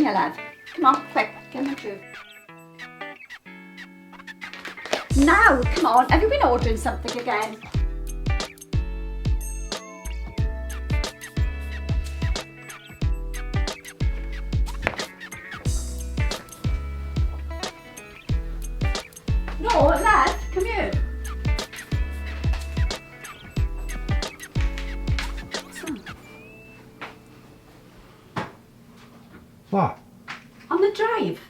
here, love. Come on, quick, get me through. Now, come on, have you been ordering something again? No, lad, come here. What? On the drive.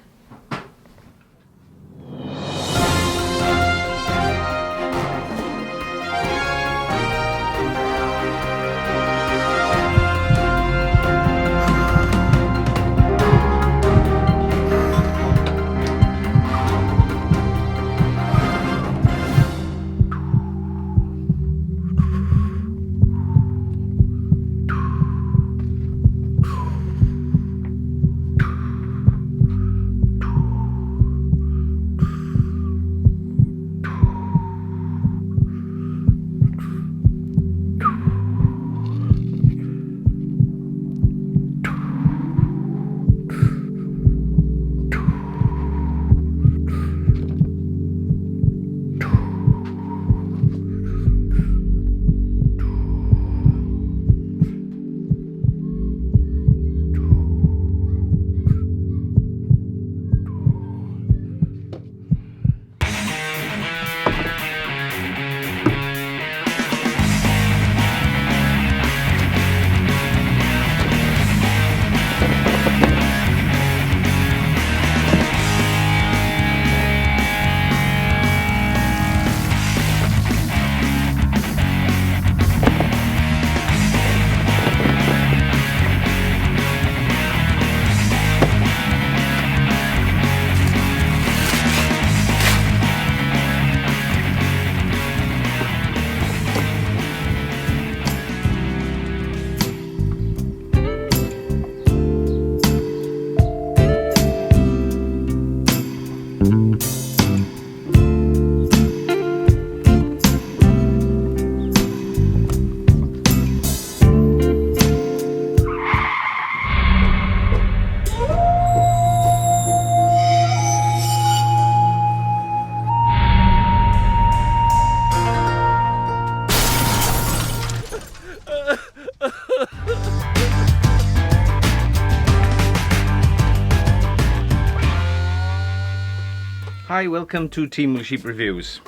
Hi, welcome to Team Sheep Reviews.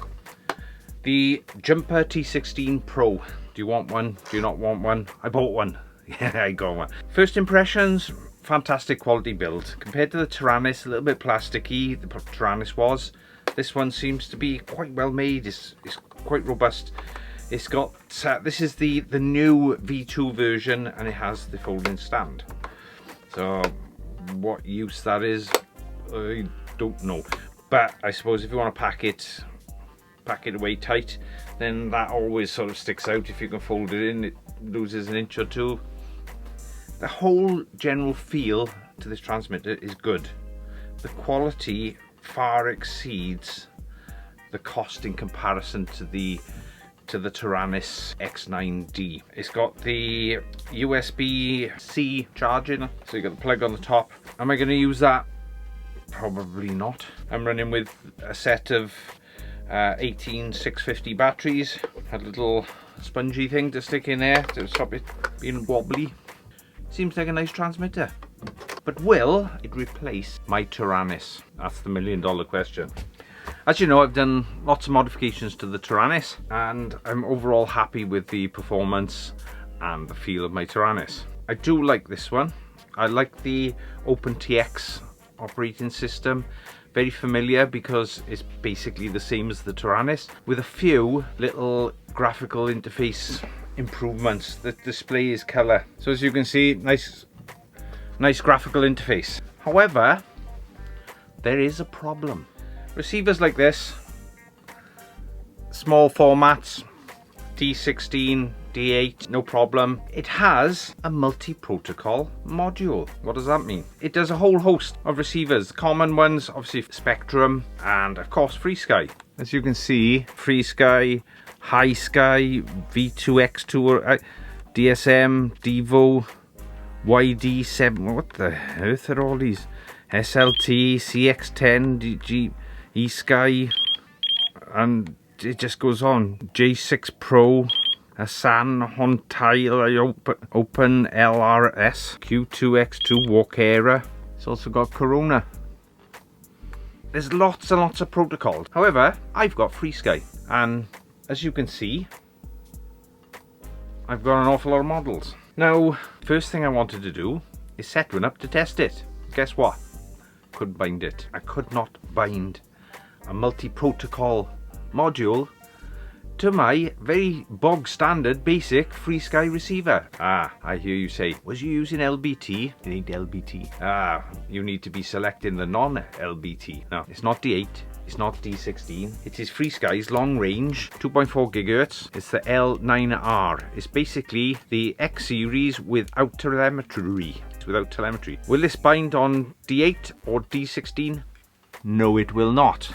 The Jumper T16 Pro. Do you want one? Do you not want one? I bought one. Yeah, I got one. First impressions, fantastic quality build. Compared to the Taranis, a little bit plasticky, the Taranis was. This one seems to be quite well made. It's quite robust. It's got, this is the new V2 version, and it has the folding stand. So what use that is, I don't know. But I suppose if you want to pack it away tight, then that always sort of sticks out. If you can fold it in, it loses an inch or two. The whole general feel to this transmitter is good. The quality far exceeds the cost in comparison to the Taranis X9D. It's got the USB-C charging, so you got the plug on the top. Am I going to use that? Probably not. I'm running with a set of 18 650 batteries. Had a little spongy thing to stick in there to stop it being wobbly. Seems like a nice transmitter. But will it replace my Taranis? That's the $1 million question. As you know, I've done lots of modifications to the Taranis, and I'm overall happy with the performance and the feel of my Taranis. I do like this one. I like the OpenTX operating system. Very familiar because it's basically the same as the Taranis, with a few little graphical interface improvements. The display is color, so as you can see, nice graphical interface. However, there is a problem. Receivers like this, small formats, D16, D8, no problem. It has a multi-protocol module. What does that mean? It does a whole host of receivers. Common ones, obviously Spectrum, and of course FrSky. As you can see, FrSky, HiSky, V2X2, DSM, Devo, YD7, what the earth are all these? SLT, CX10, DG, eSky, and it just goes on. J6 Pro, a San Hontile Open LRS, Q2X2 Walkera. It's also got Corona. There's lots and lots of protocols. However, I've got FrSky, and as you can see, I've got an awful lot of models. Now, first thing I wanted to do is set one up to test it. Guess what? Couldn't bind it. I could not bind a multi-protocol module to my very bog standard basic FrSky receiver. Ah, I hear you say, was you using LBT? You need LBT. Ah, you need to be selecting the non-LBT. No, it's not D8, it's not D16. It is FrSky's long range, 2.4 gigahertz. It's the L9R. It's basically the X series without telemetry. Will this bind on D8 or D16? No, it will not.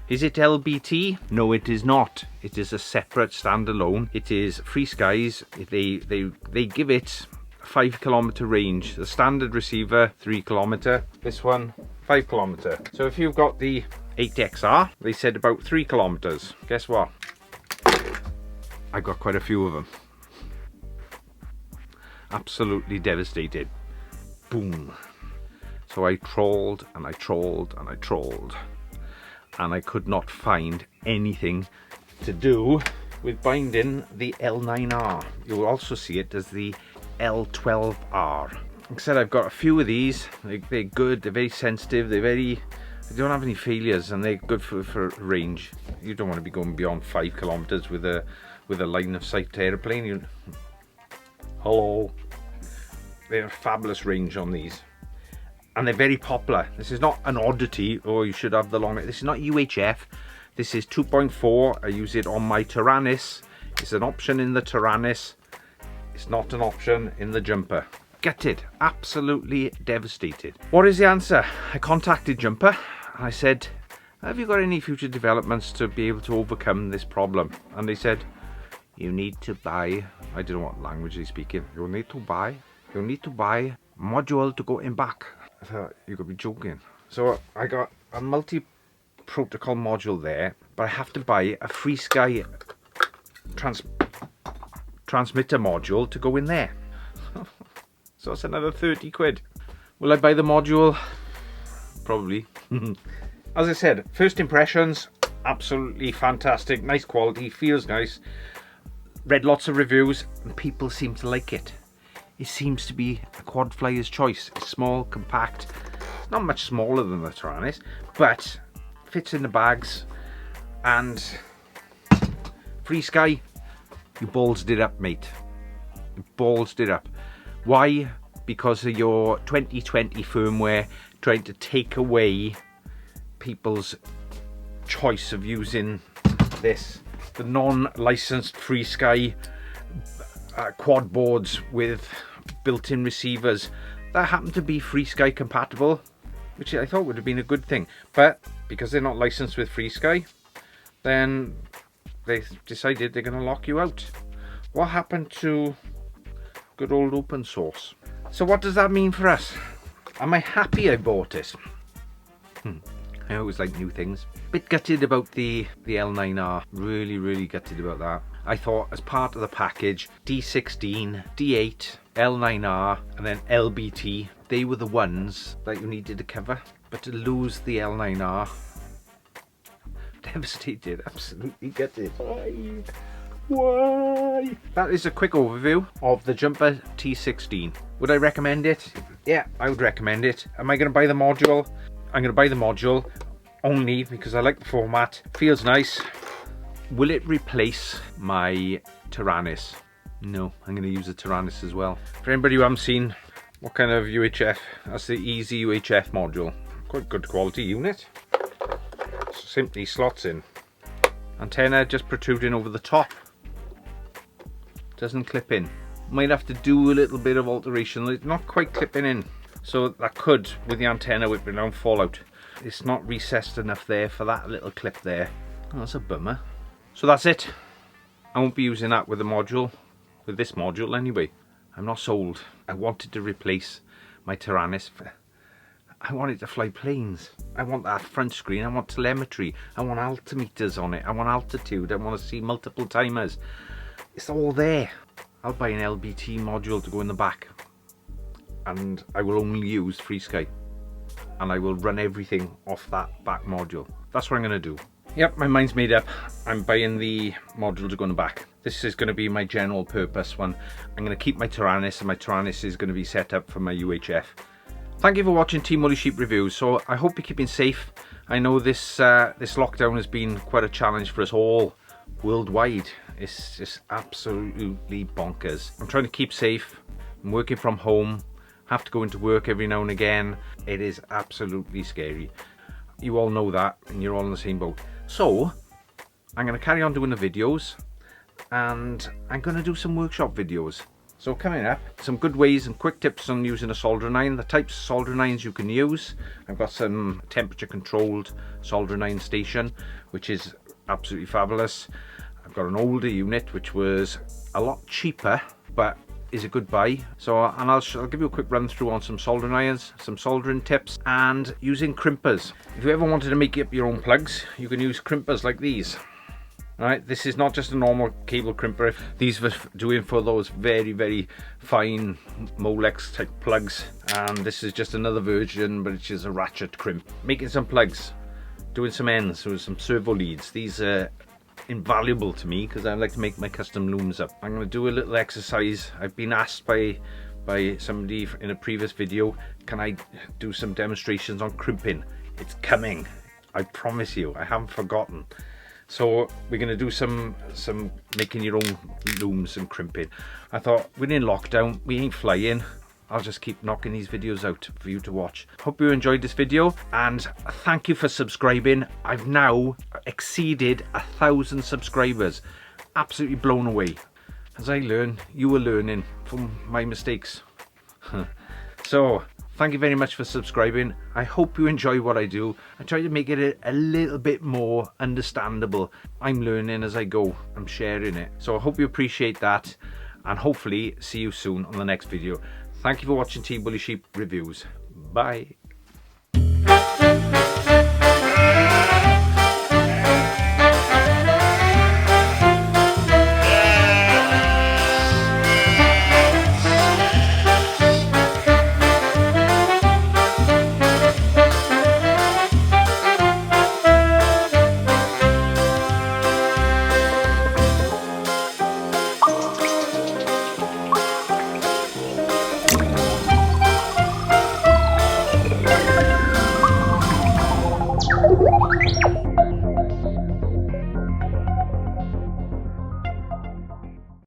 Is it LBT? No, it is not. It is a separate standalone. It is FrSky's. They give it a 5 kilometer range. The standard receiver 3 kilometer. This one 5 kilometer. So if you've got the 8XR, they said about 3 kilometers. Guess what? I got quite a few of them. Absolutely devastated. Boom. So I trawled and I trawled and I trawled, and I could not find anything to do with binding the L9R. You'll also see it as the L12R. Like I said, I've got a few of these. They're good, they're very sensitive, they don't have any failures, and they're good for range. You don't want to be going beyond 5 kilometers with a line of sight airplane. Hello. They're a fabulous range on these. And they're very popular. This is not an oddity, or you should have the long. This is not UHF. This is 2.4. I use it on my Taranis. It's an option in the Taranis. It's not an option in the Jumper. Gutted. Absolutely devastated. What is the answer? I contacted Jumper and I said, have you got any future developments to be able to overcome this problem? And they said, you need to buy, I don't know what language they're speaking. You need to buy module to go in back. I thought, you could be joking. So I got a multi-protocol module there, but I have to buy a FrSky transmitter module to go in there. So it's another 30 quid. Will I buy the module? Probably. As I said, first impressions, absolutely fantastic. Nice quality, feels nice. Read lots of reviews and people seem to like it. It seems to be a quad flyer's choice. It's small, compact, not much smaller than the Taranis, but fits in the bags. And FrSky, you ballsed it up, mate. You ballsed it up. Why? Because of your 2020 firmware trying to take away people's choice of using this. The non-licensed FrSky quad boards with built-in receivers that happen to be FrSky compatible, which I thought would have been a good thing, but because they're not licensed with FrSky, then they decided they're going to lock you out. What happened to good old open source? So what does that mean for us? Am I happy I bought it? I always like new things. Bit gutted about the L9R. Really gutted about that. I thought as part of the package, D16, D8, L9R, and then LBT, they were the ones that you needed to cover. But to lose the L9R, devastated, absolutely gutted. Why? That is a quick overview of the Jumper T16. Would I recommend it? Yeah, I would recommend it. Am I going to buy the module? I'm going to buy the module only because I like the format. Feels nice. Will it replace my Taranis? No, I'm going to use the Taranis as well. For anybody who hasn't seen what kind of UHF, that's the Easy UHF module. Quite good quality unit. Simply slots in. Antenna just protruding over the top. Doesn't clip in. Might have to do a little bit of alteration. It's not quite clipping in. So that could, with the antenna whipping around, fall out. It's not recessed enough there for that little clip there. Oh, that's a bummer. So that's it. I won't be using that with the module, with this module anyway. I'm not sold. I wanted to replace my Tyrannus. I want it to fly planes. I want that front screen. I want telemetry. I want altimeters on it. I want altitude. I want to see multiple timers. It's all there. I'll buy an LBT module to go in the back, and I will only use FrSky, and I will run everything off that back module. That's what I'm going to do. Yep, my mind's made up. I'm buying the module to go in the back. This is going to be my general purpose one. I'm going to keep my Tyrannus, and my Tyrannus is going to be set up for my UHF. Thank you for watching Team Woolly Sheep Reviews. So I hope you're keeping safe. I know this this lockdown has been quite a challenge for us all worldwide. It's just absolutely bonkers. I'm trying to keep safe. I'm working from home. Have to go into work every now and again. It is absolutely scary. You all know that, and you're all in the same boat. So I'm going to carry on doing the videos, and I'm going to do some workshop videos. So coming up, some good ways and quick tips on using a soldering iron, the types of soldering irons you can use. I've got some temperature controlled soldering iron station, which is absolutely fabulous. I've got an older unit which was a lot cheaper, but is a good buy. So, and I'll give you a quick run through on some soldering irons, some soldering tips, and using crimpers. If you ever wanted to make up your own plugs, you can use crimpers like these. Right, this is not just a normal cable crimper. These were doing for those very, very fine Molex type plugs, and this is just another version, but it's just a ratchet crimp. Making some plugs, doing some ends with some servo leads. These are invaluable to me because I like to make my custom looms up. I'm going to do a little exercise. I've been asked by somebody in a previous video, can I do some demonstrations on crimping? It's coming, I promise you. I haven't forgotten. So we're going to do some making your own looms and crimping. I thought, we're in lockdown, we ain't flying. I'll just keep knocking these videos out for you to watch. Hope you enjoyed this video, and thank you for subscribing. I've now exceeded 1,000 subscribers. Absolutely blown away. As I learn, you are learning from my mistakes. So thank you very much for subscribing. I hope you enjoy what I do. I try to make it a little bit more understandable. I'm learning as I go. I'm sharing it. So I hope you appreciate that, and hopefully see you soon on the next video. Thank you for watching Team Woolly Sheep Reviews. Bye.